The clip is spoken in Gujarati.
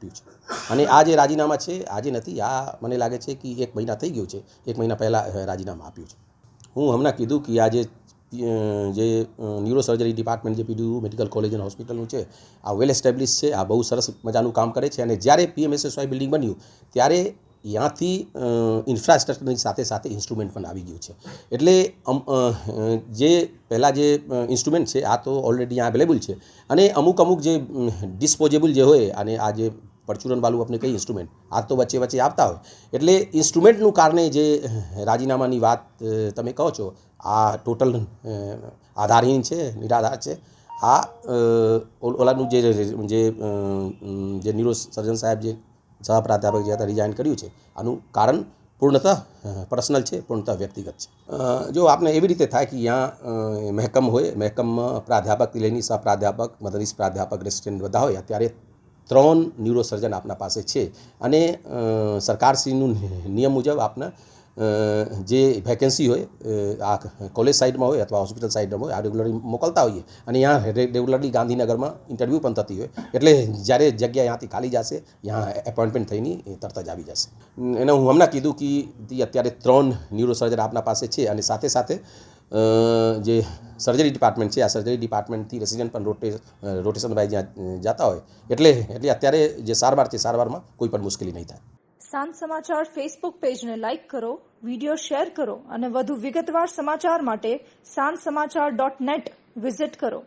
આપ્યું છે અને આ જે રાજીનામા છે આજે નથી, આ મને લાગે છે કે 1 મહિના થઈ ગયું છે, 1 મહિના પહેલાં રાજીનામા આપ્યું છે. હું હમણાં કીધું કે આજે જે ન્યુરો સર્જરી ડિપાર્ટમેન્ટ જે પીડીયુ મેડિકલ કોલેજ અને હોસ્પિટલનું છે આ વેલ એસ્ટેબ્લિશ છે, આ બહુ સરસ મજાનું કામ કરે છે અને જ્યારે PMSSY બિલ્ડિંગ બન્યું ત્યારે ત્યાંથી ઇન્ફ્રાસ્ટ્રક્ચરની સાથે સાથે ઇન્સ્ટ્રુમેન્ટ પણ આવી ગયું છે. એટલે જે પહેલાં જે ઇન્સ્ટ્રુમેન્ટ છે આ તો ઓલરેડી અહીંયા અવેલેબલ છે અને અમુક જે ડિસ્પોઝેબલ જે હોય અને આ જે પરચુરણવાળું આપણે કઈ ઇન્સ્ટ્રુમેન્ટ આ તો વચ્ચે આવતા હોય, એટલે ઇન્સ્ટ્રુમેન્ટનું કારણે જે રાજીનામાની વાત તમે કહો છો આ ટોટલ આધારહીન છે, નિરાધાર છે. આ ઓલાનું જે ન્યુરો સર્જન સાહેબ જે સહપ્રાધ્યાપક જે હતા રિઝાઇન કર્યું છે, આનું કારણ પૂર્ણતઃ પર્સનલ છે, પૂર્ણતઃ વ્યક્તિગત છે. જો આપણે એવી રીતે થાય કે અહીંયા મહેકમ હોય, મહેકમમાં પ્રાધ્યાપકથી લઈને સહપ્રાધ્યાપક, મદદનીશ પ્રાધ્યાપક, રેસિડેન્ટ બધા હોય. અત્યારે 3 ન્યુરો સર્જન આપણા પાસે છે અને સરકારશ્રીનું નિયમ મુજબ આપના જે વેકેન્સી હોય આ કોલેજ સાઇડમાં હોય અથવા હોસ્પિટલ સાઇડમાં હોય આ રેગ્યુલરલી મોકલતા હોઈએ અને અહીંયા રેગ્યુલરલી ગાંધીનગરમાં ઇન્ટરવ્યૂ પણ થતી હોય, એટલે જ્યારે જગ્યા અહીંયાથી ખાલી જશે અહીંયા એપોઇન્ટમેન્ટ થઈને તરત જ આવી જશે. એને હું હમણાં કીધું કે અત્યારે 3 ન્યુરો સર્જન આપણા પાસે છે અને સાથે સાથે જે સર્જરી ડિપાર્ટમેન્ટ છે આ સર્જરી ડિપાર્ટમેન્ટથી રેસિડેન્ટ પણ રોટેશન વાઇઝ જ્યાં જતા હોય, એટલે અત્યારે જે સારવાર છે સારવારમાં કોઈ પણ મુશ્કેલી નહીં થાય. સાંજ સમાચાર ફેસબુક પેજને લાઇક કરો, વિડીયો શેર કરો અને વધુ વિગતવાર સમાચાર માટે sanssamachar.net વિઝિટ કરો.